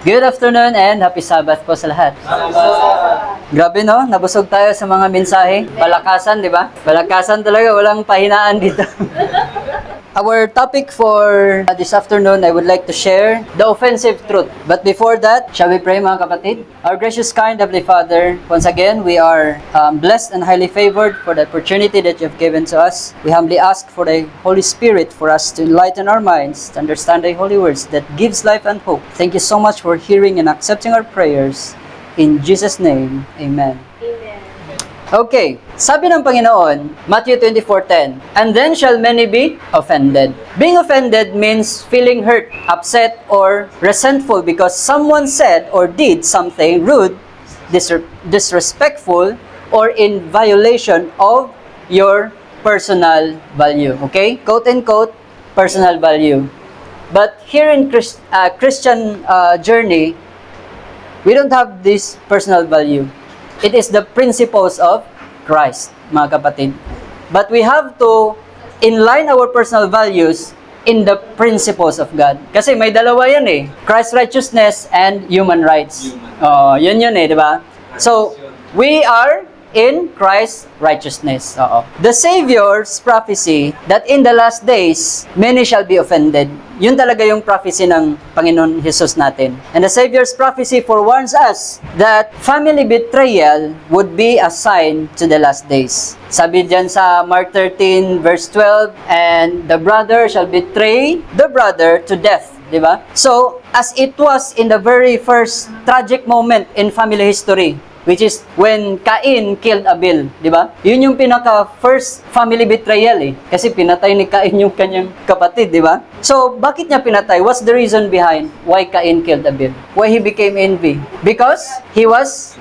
Good afternoon and happy Sabbath po sa lahat. Grabe no, nabusog tayo sa mga mensahe. Palakasan, di ba? Palakasan talaga, walang pahinaan dito. Our topic for this afternoon, I would like to share the offensive truth. But before that, shall we pray mga kapatid? Our gracious, kind, Heavenly Father, once again, we are blessed and highly favored for the opportunity that you have given to us. We humbly ask for the Holy Spirit for us to enlighten our minds, to understand the holy words that gives life and hope. Thank you so much for hearing and accepting our prayers. In Jesus' name, Amen. Okay, sabi ng Panginoon, Matthew 24:10, and then shall many be offended. Being offended means feeling hurt, upset, or resentful because someone said or did something rude, disrespectful, or in violation of your personal value. Okay? Quote and quote, personal value. But here in Christian journey, we don't have this personal value. It is the principles of Christ, mga kapatid. But we have to inline our personal values in the principles of God. Kasi may dalawa yan eh. Christ's righteousness and human rights. Yun eh, di ba? So, we are in Christ's righteousness. The Savior's prophecy that in the last days, many shall be offended. Yun talaga yung prophecy ng Panginoon Jesus natin. And the Savior's prophecy forewarns us that family betrayal would be a sign to the last days. Sabi dyan sa Mark 13 verse 12, and the brother shall betray the brother to death. Diba? So, as it was in the very first tragic moment in family history, which is when Cain killed Abel, di ba? Yun yung pinaka-first family betrayal eh. Kasi pinatay ni Cain yung kanyang kapatid, di ba? So, bakit niya pinatay? What's the reason behind why Cain killed Abel? Why he became envy? Because he was,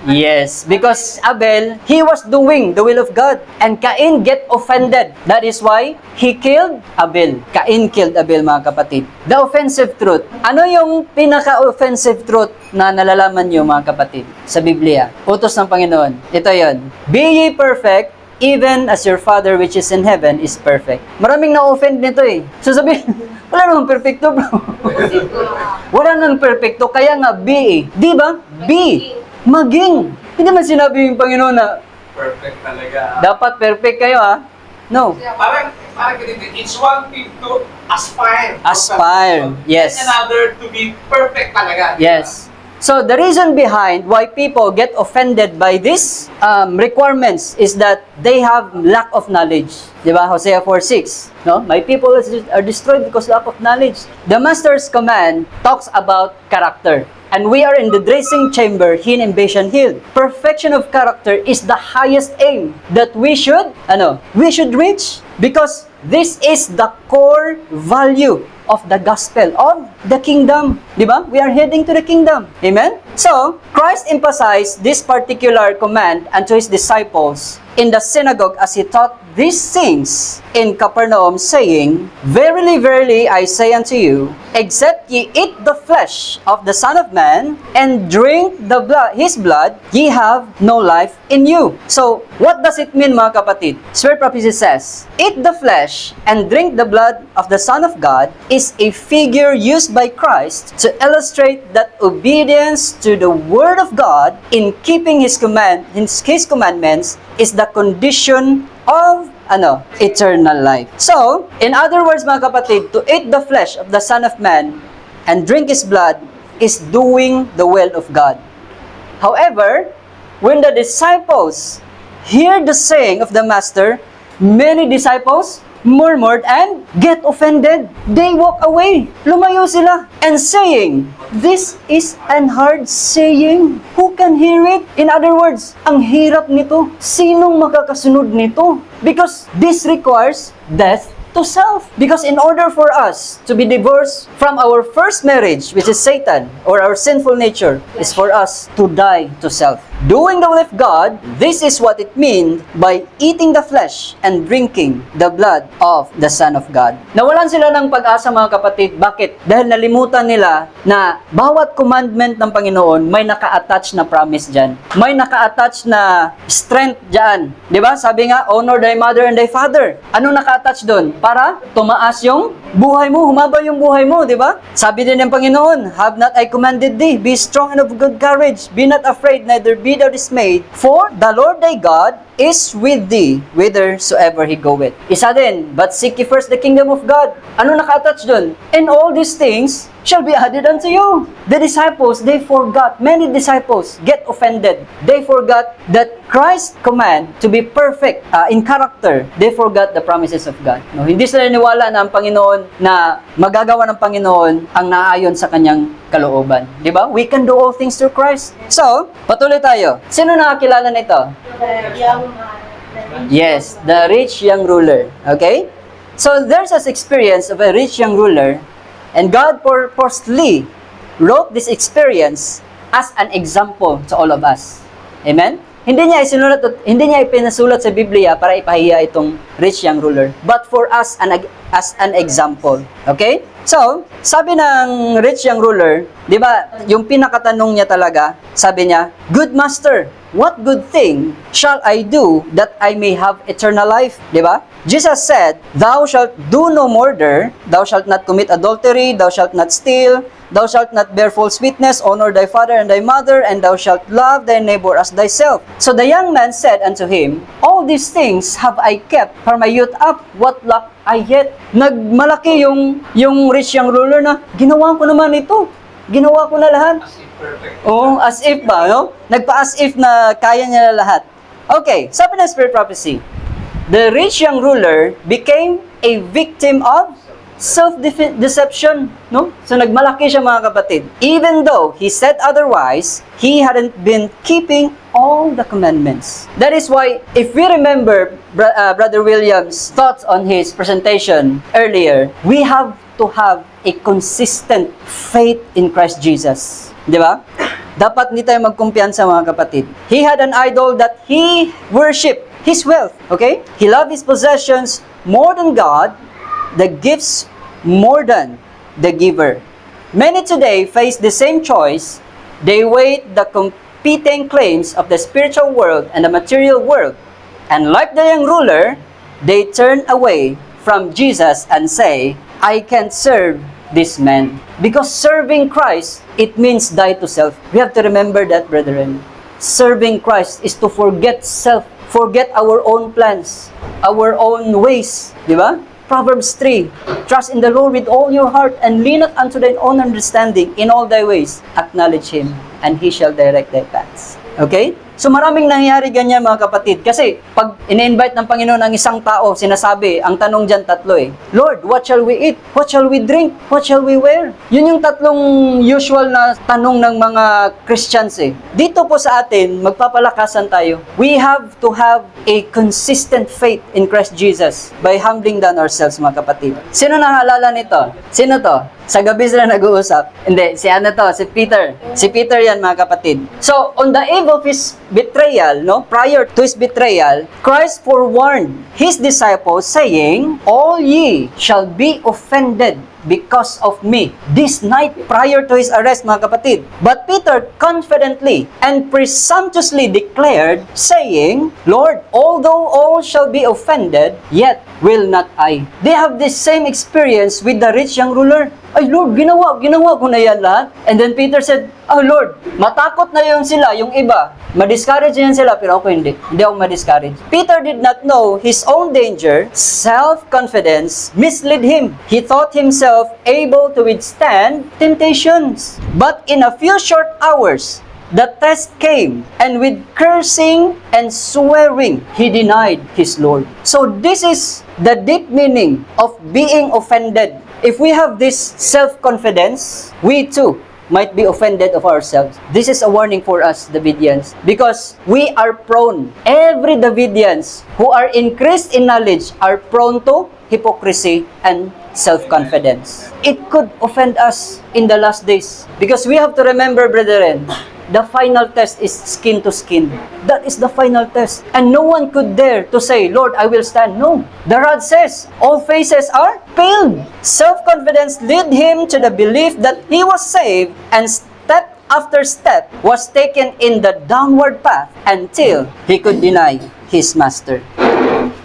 because Abel, he was doing the will of God. And Cain get offended. That is why he killed Abel. Cain killed Abel, mga kapatid. The offensive truth. Ano yung pinaka-offensive truth na nalalaman nyo, mga kapatid, sa Biblia? Utos ng Panginoon. Ito yon. Be ye perfect, even as your Father which is in heaven is perfect. Maraming na-offend nito eh. So sabihin, wala namang perfecto, bro. Wala nang perfecto, kaya nga be eh. Di ba? Be. Maging. Hindi man sinabi yung Panginoon na perfect talaga. dapat perfect kayo ha. No. Parang ganito. It's one thing to aspire. Aspire. Yes. And another to be perfect talaga. Yes. So the reason behind why people get offended by these requirements is that they have lack of knowledge. Diba? Hosea 4:6. No? My people are destroyed because lack of knowledge. The Master's command talks about character. And we are in the dressing chamber in Bashan Hill. Perfection of character is the highest aim that we should reach, because this is the core value of the gospel of the kingdom. Diba? We are heading to the kingdom. Amen? So, Christ emphasized this particular command unto His disciples in the synagogue as He taught these things in Capernaum, saying, Verily, verily, I say unto you, except ye eat the flesh of the Son of Man, and drink His blood, ye have no life in you. So, what does it mean, mga kapatid? Spirit prophecy says, eat the flesh and drink the blood of the Son of God is a figure used by Christ to illustrate that obedience to the Word of God in keeping His commandments is the condition of eternal life. So, in other words, mga kapatid, to eat the flesh of the Son of Man and drink His blood is doing the will of God. However, when the disciples hear the saying of the Master, many disciples murmured and get offended. They walk away. Lumayo sila. And saying, this is an hard saying. Who can hear it? In other words, ang hirap nito. Sinong makakasunod nito? Because this requires death to self. Because in order for us to be divorced from our first marriage, which is Satan, or our sinful nature, is for us to die to self. Doing the will of God, this is what it means by eating the flesh and drinking the blood of the Son of God. Nawalan sila ng pag-asa mga kapatid. Bakit? Dahil nalimutan nila na bawat commandment ng Panginoon may naka-attach na promise dyan. May naka-attach na strength dyan. Diba? Sabi nga, honor thy mother and thy father. Ano naka-attach doon? Para tumaas yung buhay mo, humaba yung buhay mo, diba? Sabi din ng Panginoon, have not I commanded thee, be strong and of good courage, be not afraid, neither be thou dismayed, for the Lord thy God is with thee whithersoever he goeth. Isa din, but seek ye first the kingdom of God. Ano naka-attach dun? And all these things shall be added unto you. The disciples, they forgot. Many disciples get offended. They forgot that Christ's command to be perfect in character. They forgot the promises of God. No, hindi sila naniwala na ang Panginoon, na magagawa ng Panginoon ang naayon sa kanyang kalooban. Di ba? We can do all things through Christ. So, patuloy tayo. Sino nakakilala nito? Yes, the rich young ruler. Okay? So, there's this experience of a rich young ruler, and God purposely wrote this experience as an example to all of us. Amen? Hindi niya ipinasulat sa Biblia para ipahiya itong rich young ruler, but for us as an example. Okay? So, sabi ng rich young ruler, di ba, yung pinakatanong niya talaga, sabi niya, "Good master, what good thing shall I do that I may have eternal life?" Di ba? Jesus said, "Thou shalt do no murder, thou shalt not commit adultery, thou shalt not steal, thou shalt not bear false witness, honor thy father and thy mother, and thou shalt love thy neighbor as thyself." So the young man said unto him, "All these things have I kept from my youth up, what lack I yet?" Nagmalaki yung rich young ruler na, ginawa ko naman ito. Ginawa ko na lahat. As if perfect. Oh, as if ba, no? Nagpa-as if na kaya niya na lahat. Okay, sabi ng Spirit Prophecy, the rich young ruler became a victim of self-deception, no? So nagmalaki siya mga kapatid. Even though he said otherwise, he hadn't been keeping all the commandments. That is why, if we remember Brother William's thoughts on his presentation earlier, we have to have a consistent faith in Christ Jesus. Di ba? Dapat hindi tayo magkumpiyansa mga kapatid. He had an idol that he worshiped, his wealth, okay? He loved his possessions more than God, the gifts more than the giver. Many today face the same choice. They weigh the competing claims of the spiritual world and the material world. And like the young ruler, they turn away from Jesus and say, "I can't serve this man." Because serving Christ, it means die to self. We have to remember that, brethren. Serving Christ is to forget self, forget our own plans, our own ways. Di ba? Proverbs 3, "Trust in the Lord with all your heart, and lean not unto thine own understanding. In all thy ways, acknowledge Him, and He shall direct thy paths." Okay? So maraming nangyayari ganyan mga kapatid. Kasi pag ina-invite ng Panginoon ang isang tao, sinasabi, ang tanong dyan tatlo "Lord, what shall we eat? What shall we drink? What shall we wear?" Yun yung tatlong usual na tanong ng mga Christians Dito po sa atin, magpapalakasan tayo. We have to have a consistent faith in Christ Jesus by humbling down ourselves mga kapatid. Sino nahalala nito? Sino to? Sa gabi sila nag-uusap. Hindi, si Peter. Si Peter yan mga kapatid. So, on the eve of his betrayal, prior to his betrayal, Christ forewarned his disciples saying, "All ye shall be offended because of me." This night prior to his arrest mga kapatid. But Peter confidently and presumptuously declared, saying, "Lord, although all shall be offended, yet will not I." They have this same experience with the rich young ruler. "Ay Lord, ginawa ko na yan lahat." And then Peter said, "Oh Lord, matakot na yung iba. Ma-discourage yan sila, pero ako hindi. Hindi ako ma-discourage." Peter did not know his own danger. Self-confidence misled him. He thought himself able to withstand temptations. But in a few short hours, the test came, and with cursing and swearing, he denied his Lord. So this is the deep meaning of being offended. If we have this self-confidence, we too might be offended of ourselves. This is a warning for us, Davidians, because we are prone. Every Davidians who are increased in knowledge are prone to hypocrisy and self-confidence. It could offend us in the last days, because we have to remember, brethren, the final test is skin to skin. That is the final test. And no one could dare to say, Lord, I will stand. No. The rod says, all faces are paled. Self-confidence led him to the belief that he was saved, and step after step was taken in the downward path until he could deny his master.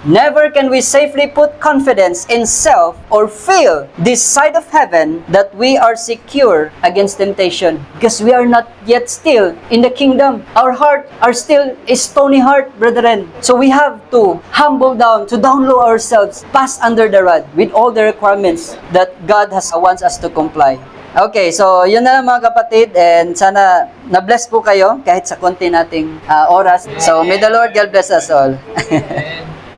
Never can we safely put confidence in self or feel this side of heaven that we are secure against temptation, because we are not yet still in the kingdom. Our heart are still a stony heart, brethren. So we have to humble down, to down low ourselves, pass under the rod with all the requirements that God wants us to comply. Okay, so yun na lang mga kapatid, and sana na-bless po kayo kahit sa konti nating oras. So may the Lord God bless us all.